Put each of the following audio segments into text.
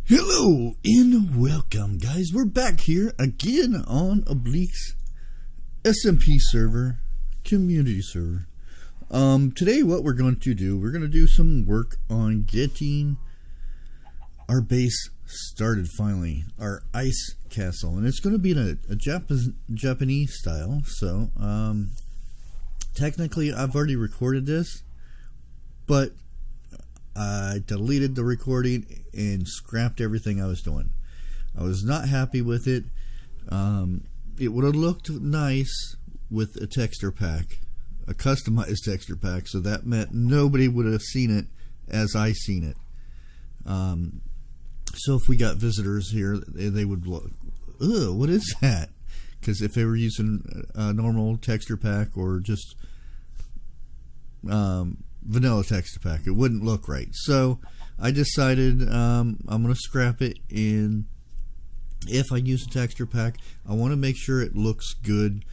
Hello and welcome, guys. We're back here again on Oblyx SMP server, community server. Today what we're going to do some work on getting our base started finally, our ice castle, and it's going to be in a Japanese style. So technically I've already recorded this, but I deleted the recording and scrapped everything I was doing. I was not happy with it. It would have looked nice with a texture pack, a customized texture pack, so that meant nobody would have seen it as I seen it. So if we got visitors here, they would look, ugh, what is that? Because if they were using a normal texture pack or just vanilla texture pack, it wouldn't look right. So I decided I'm going to scrap it, and if I use a texture pack, I want to make sure it looks good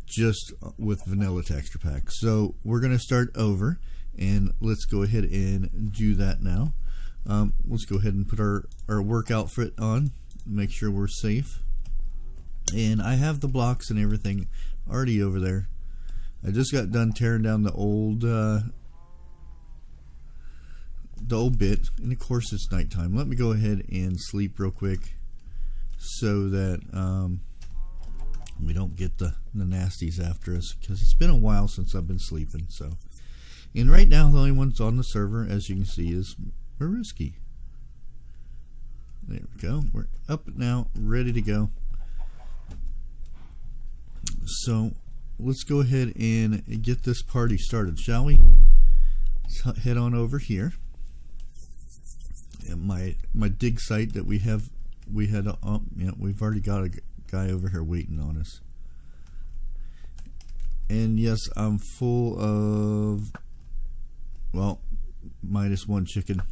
just with vanilla texture pack. So we're going to start over, and let's go ahead and do that now. Let's go ahead and put our work outfit on, make sure we're safe. And I have the blocks and everything already over there. I just got done tearing down the old bit, and of course it's nighttime. Let me go ahead and sleep real quick so that we don't get the nasties after us, because it's been a while since I've been sleeping. So, and right now the only ones on the server, as you can see, is Risky. There we go. We're up now, ready to go. So let's go ahead and get this party started, shall we? Let's head on over here. And my dig site that we've already got a guy over here waiting on us. And yes, I'm full of, well, -1 chicken.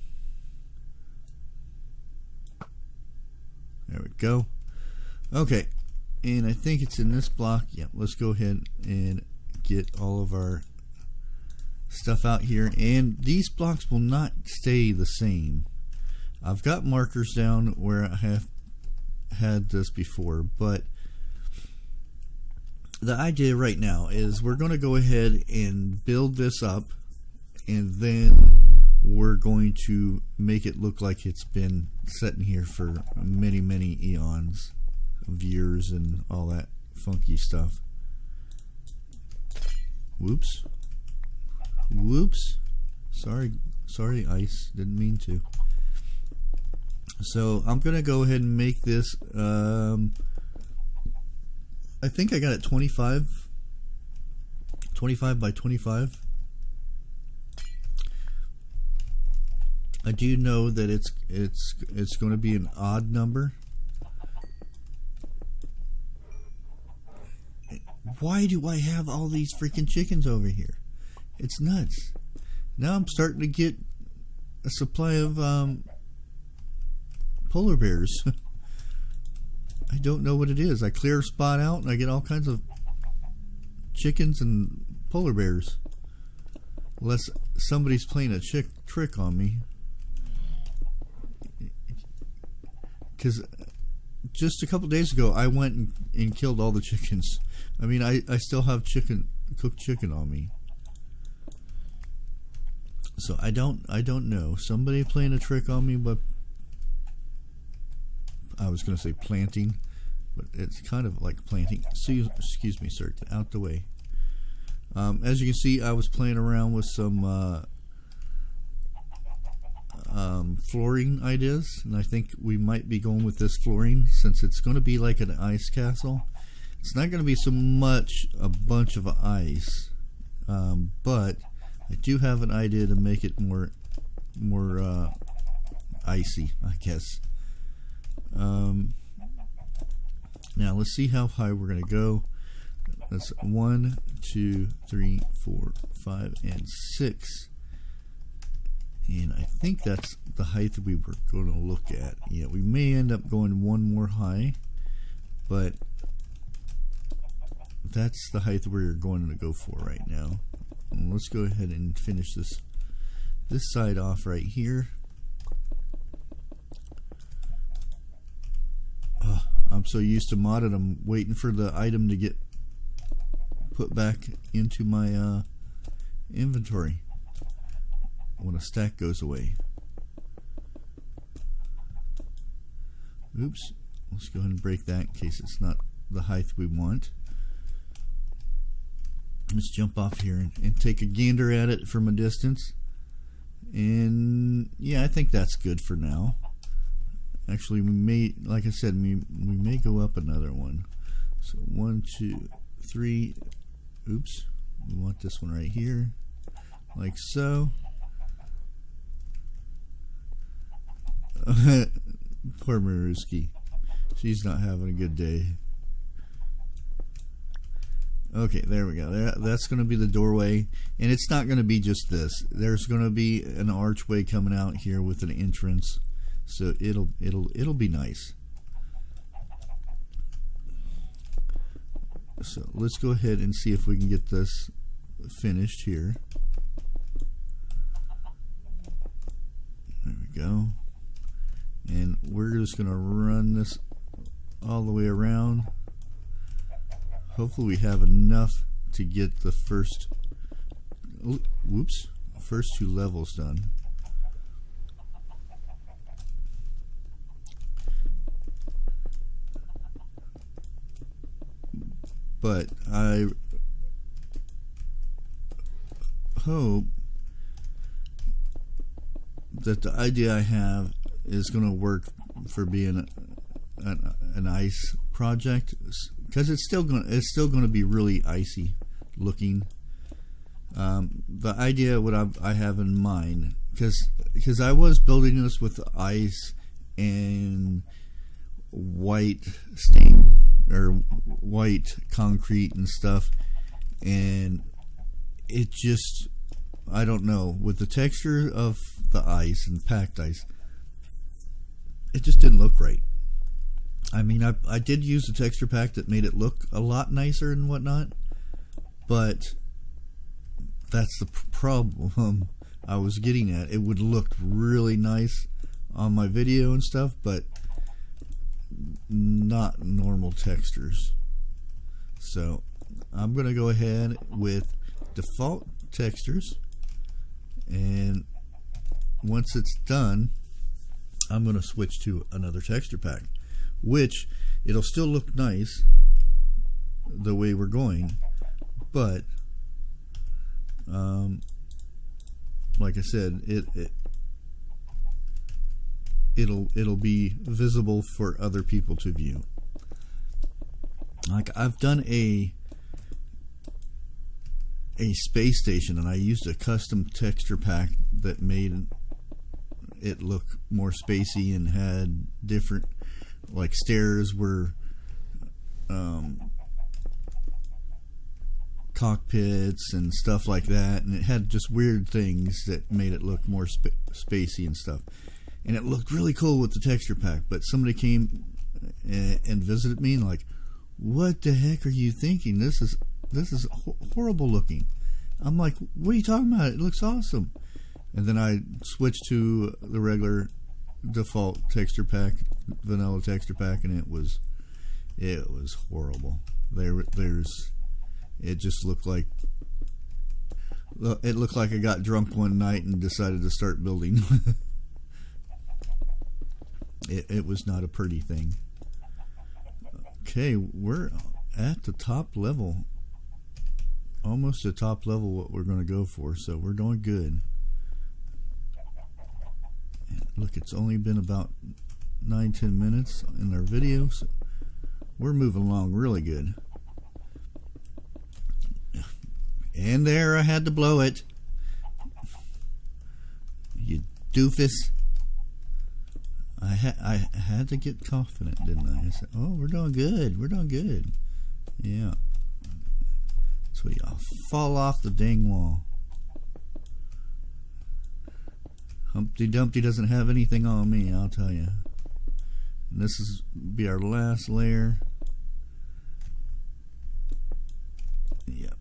There we go. Okay, and I think it's in this block. Yeah, let's go ahead and get all of our stuff out here. And these blocks will not stay the same. I've got markers down where I have had this before, but the idea right now is we're going to go ahead and build this up, and then we're going to make it look like it's been sitting here for many eons of years and all that funky stuff. Whoops. Sorry ice, didn't mean to. So I'm gonna go ahead and make this I think I got it 25 by 25. I do know that it's going to be an odd number. Why do I have all these freaking chickens over here? It's nuts. Now I'm starting to get a supply of polar bears. I don't know what it is. I clear a spot out and I get all kinds of chickens and polar bears. Unless somebody's playing a trick on me. Because just a couple days ago I went and killed all the chickens. I mean, I still have cooked chicken on me. So I don't know. Somebody playing a trick on me, but I was going to say planting, but it's kind of like planting. Excuse me, sir. Out the way. As you can see, I was playing around with some flooring ideas, and I think we might be going with this flooring since it's going to be like an ice castle. It's not going to be so much a bunch of ice, but I do have an idea to make it more icy, I guess. Now let's see how high we're going to go. That's 1, 2, 3, 4, 5, and 6. And I think that's the height that we were going to look at. Yeah, we may end up going one more high, but that's the height that we're going to go for right now. And let's go ahead and finish this this side off right here. I'm so used to modded, I'm waiting for the item to get put back into my inventory when a stack goes away. Oops, let's go ahead and break that in case it's not the height we want. Let's jump off here and take a gander at it from a distance. And yeah, I think that's good for now. Actually, we may, like I said, we may go up another one. So 1, 2, 3. Oops, we want this one right here, like so. Poor Maruski, she's not having a good day. Okay, there we go. That's going to be the doorway, and it's not going to be just this. There's going to be an archway coming out here with an entrance. So it'll be nice. So let's go ahead and see if we can get this finished here. There we go. And we're just gonna run this all the way around. Hopefully we have enough to get the first first 2 levels done. But I hope that the idea I have is going to work for being an ice project, because it's still going to be really icy looking. The idea what I have in mind, because I was building this with ice and white stain or white concrete and stuff, and it just, I don't know, with the texture of the ice and packed ice, it just didn't look right. I mean, I did use a texture pack that made it look a lot nicer and whatnot, but that's the problem I was getting at. It would look really nice on my video and stuff, but not normal textures. So I'm going to go ahead with default textures, and once it's done, I'm going to switch to another texture pack, which it'll still look nice the way we're going, but like I said, it'll be visible for other people to view. Like, I've done a space station, and I used a custom texture pack that made it look more spacey and had different, like, stairs were cockpits and stuff like that, and it had just weird things that made it look more spacey and stuff, and it looked really cool with the texture pack. But somebody came and visited me and like, what the heck are you thinking? This is horrible looking. I'm like, what are you talking about? It looks awesome. And then I switched to the regular default texture pack, vanilla texture pack, and it was horrible. It just looked like, it looked like I got drunk one night and decided to start building. It was not a pretty thing. Okay, we're at the top level, almost the top level what we're going to go for, so we're doing good. And look, it's only been about 9-10 minutes in our video, so we're moving along really good. And there, I had to blow it. You doofus. I had to get confident, didn't I? I said, oh, we're doing good. We're doing good. Yeah. So y'all fall off the dang wall. Humpty Dumpty doesn't have anything on me, I'll tell you. And this is be our last layer. Yep.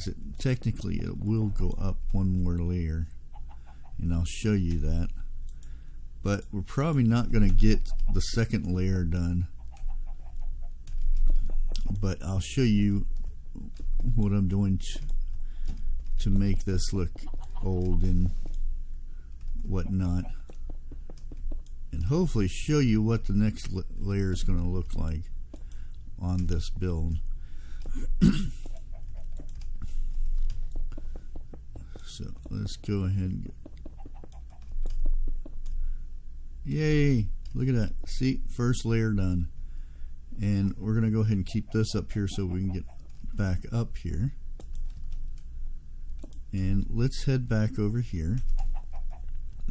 because technically it will go up one more layer, and I'll show you that. But we're probably not going to get the second layer done, but I'll show you what I'm doing to make this look old and whatnot, and hopefully show you what the next layer is going to look like on this build. So let's go ahead and go. Yay, look at that. See, first layer done. And we're going to go ahead and keep this up here so we can get back up here. And let's head back over here.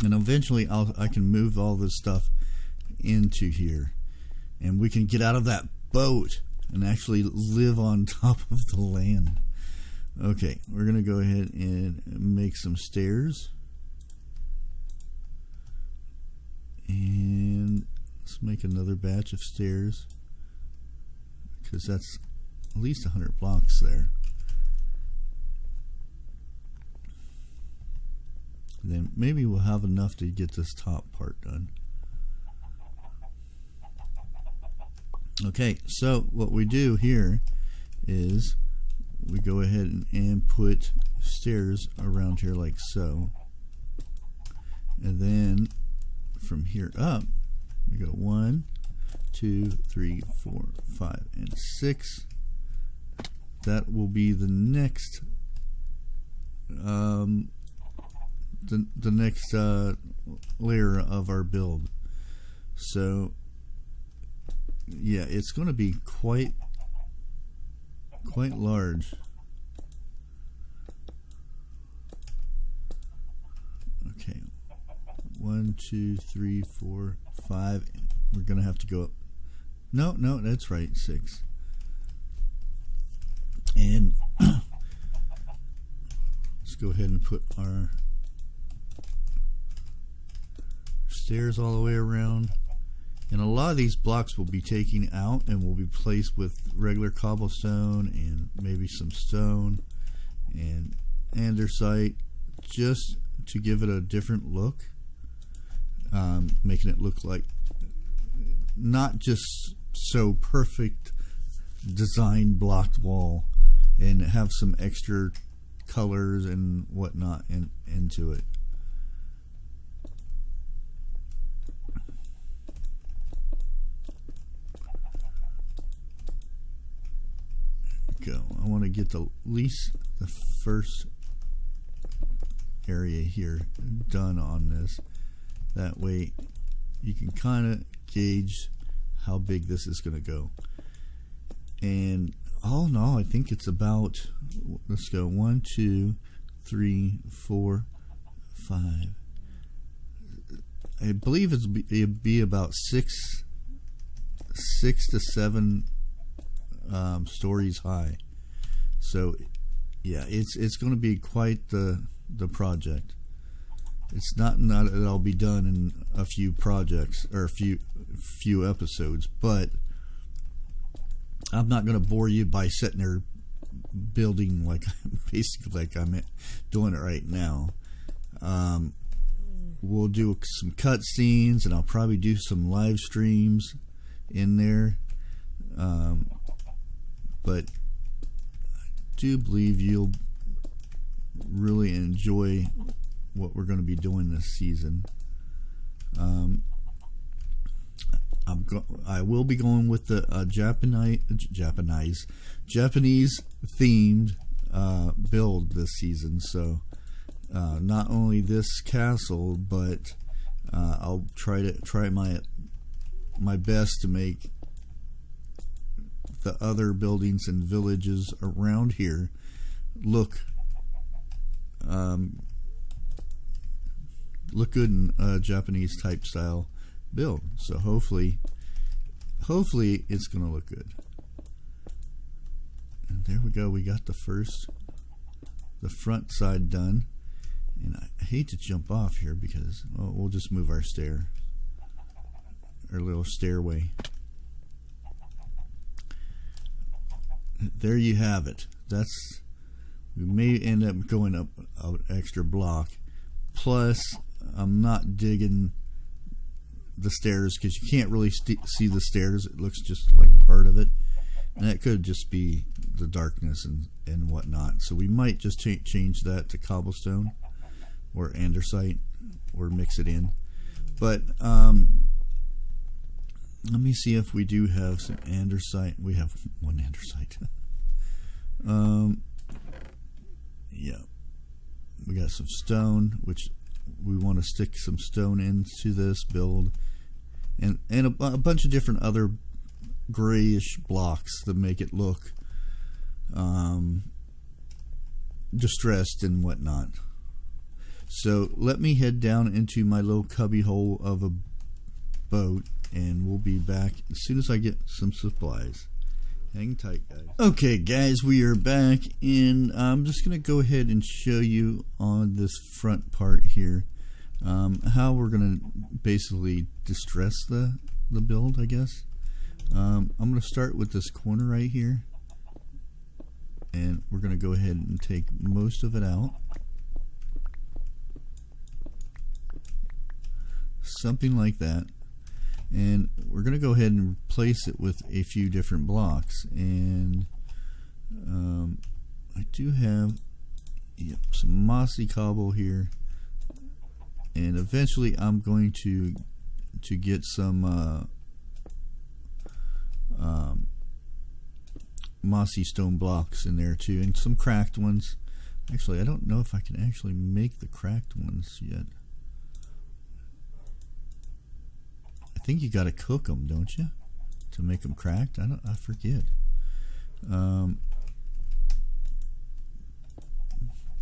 And eventually I can move all this stuff into here. And we can get out of that boat and actually live on top of the land. Okay, we're going to go ahead and make some stairs. And let's make another batch of stairs, because that's at least 100 blocks there. And then maybe we'll have enough to get this top part done. Okay, so what we do here is we go ahead and put stairs around here like so. And then from here up, we go 1, 2, 3, 4, 5, and 6. That will be the next the next layer of our build. So yeah, it's going to be quite large. Okay, 1, 2, 3, 4, 5. We're going to have to go up. No, that's right, 6. And let's go ahead and put our stairs all the way around. And a lot of these blocks will be taken out and will be placed with regular cobblestone and maybe some stone and andesite, just to give it a different look, making it look like not just so perfect design blocked wall, and have some extra colors and whatnot into it. Go. I want to get at least the first area here done on this. That way you can kind of gauge how big this is going to go. And all in all, I think it's about, let's go 1, 2, 3, 4, 5. I believe it'd be about 6 to 7 stories high. So yeah, it's going to be quite the project. It's not it'll be done in a few projects or a few episodes, but I'm not going to bore you by sitting there building basically like I'm doing it right now. We'll do some cut scenes, and I'll probably do some live streams in there. But I do believe you'll really enjoy what we're going to be doing this season. I will be going with the Japanese themed build this season. So not only this castle, but I'll try my best to make the other buildings and villages around here look good in a Japanese type style build. So hopefully it's gonna look good. And there we go, we got the front side done. And I hate to jump off here because we'll just move our little stairway. There you have it. That's we may end up going up an extra block. Plus, I'm not digging the stairs because you can't really see the stairs. It looks just like part of it, and that could just be the darkness and whatnot. So we might just change that to cobblestone or andesite or mix it in. But let me see if we do have some andesite. We have one andesite. Yeah, we got some stone, which we want to stick some stone into this build, and a bunch of different other grayish blocks that make it look distressed and whatnot. So let me head down into my little cubby hole of a boat, and we'll be back as soon as I get some supplies. Hang tight, guys. Okay, guys, we are back, and I'm just going to go ahead and show you on this front part here how we're going to basically distress the build, I guess. I'm going to start with this corner right here, and we're going to go ahead and take most of it out. Something like that. And we're going to go ahead and replace it with a few different blocks. And I do have some mossy cobble here. And eventually I'm going to get some mossy stone blocks in there too, and some cracked ones. Actually, I don't know if I can actually make the cracked ones yet. I think you got to cook them, don't you, to make them cracked? I forget.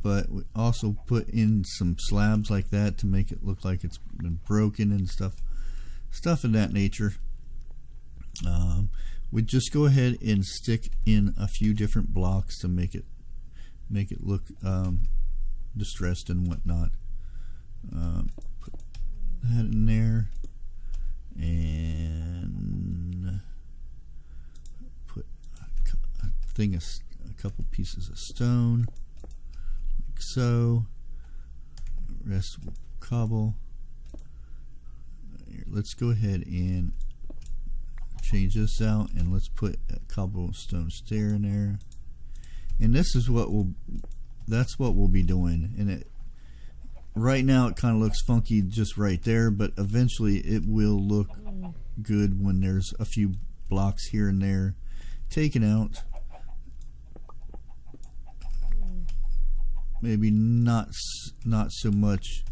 But we also put in some slabs like that to make it look like it's been broken and stuff of that nature. We just go ahead and stick in a few different blocks to make it look distressed and whatnot. Put that in there. And put a couple pieces of stone, like so. Rest will cobble. Here, let's go ahead and change this out, and let's put a cobblestone stair in there. And this is that's what we'll be doing. And right now it kind of looks funky just right there, but eventually it will look good when there's a few blocks here and there taken out. Maybe not so much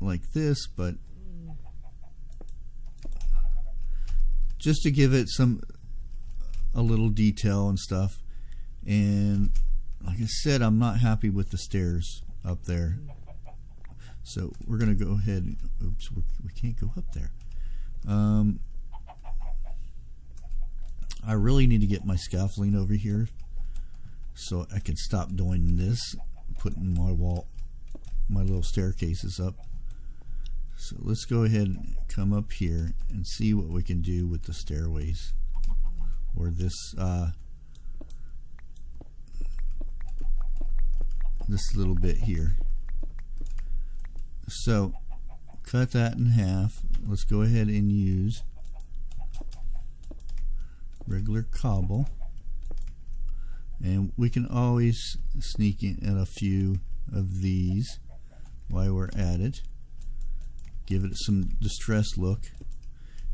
like this, but just to give it a little detail and stuff. And like I said, I'm not happy with the stairs up there, so we're gonna go ahead and, oops, we can't go up there. I really need to get my scaffolding over here so I can stop doing this, putting my little staircases up. So let's go ahead and come up here and see what we can do with the stairways, or this little bit here. So cut that in half. Let's go ahead and use regular cobble, and we can always sneak in a few of these while we're at it. Give it some distressed look.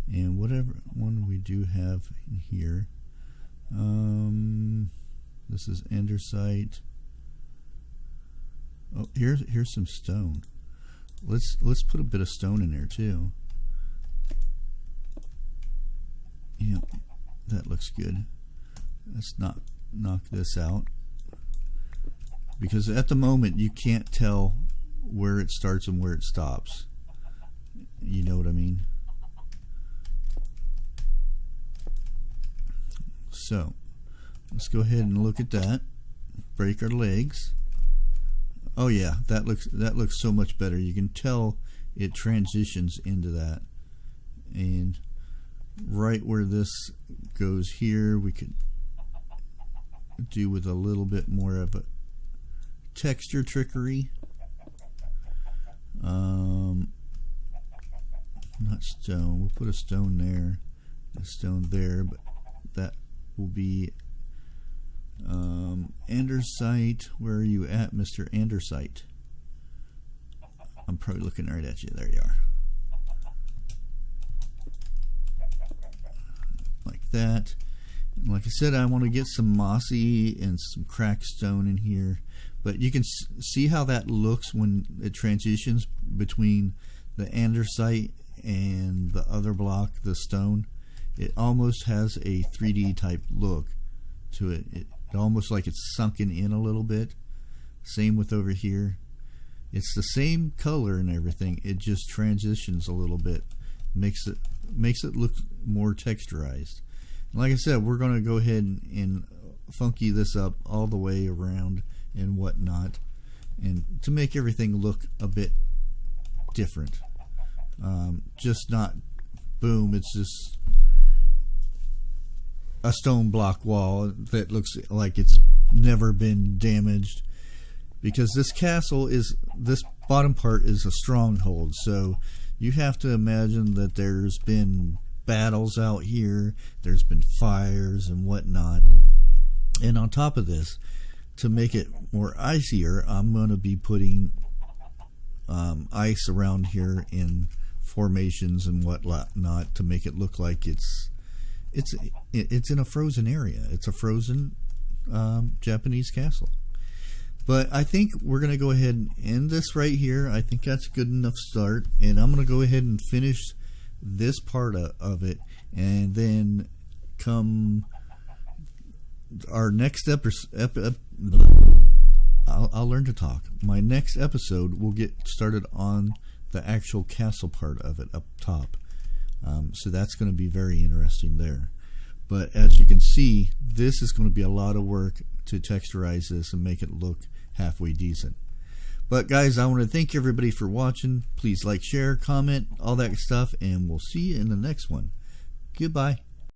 And whatever one we do have in here, this is andesite. Oh, here's some stone. Let's put a bit of stone in there too. Yeah, that looks good. Let's knock this out, because at the moment you can't tell where it starts and where it stops. You know what I mean? So let's go ahead and look at that. Break our legs. Oh yeah, that looks so much better. You can tell it transitions into that. And right where this goes here, we could do with a little bit more of a texture trickery. Not stone. We'll put a stone there, a stone there, but that will be andesite. Where are you at, Mr. Andesite? I'm probably looking right at you. There you are. Like that. And like I said, I want to get some mossy and some cracked stone in here, but you can see how that looks when it transitions between the andesite and the other block, the stone. It almost has a 3D type look to it. It almost like it's sunken in a little bit. Same with over here. It's the same color and everything. It just transitions a little bit, makes it look more texturized. Like I said, we're going to go ahead and funky this up all the way around and whatnot, and to make everything look a bit different. Just not boom, it's just a stone block wall that looks like it's never been damaged, because this castle is, this bottom part is a stronghold, so you have to imagine that there's been battles out here, there's been fires and whatnot. And on top of this, to make it more icier, I'm going to be putting ice around here in formations and whatnot to make it look like it's in a frozen area. It's a frozen Japanese castle. But I think we're going to go ahead and end this right here. I think that's a good enough start, and I'm going to go ahead and finish this part of it, and then come our next episode, I'll learn to talk. My next episode will get started on the actual castle part of it up top. So that's going to be very interesting there. But as you can see, this is going to be a lot of work to texturize this and make it look halfway decent. But guys, I want to thank everybody for watching. Please like, share, comment, all that stuff, and we'll see you in the next one. Goodbye.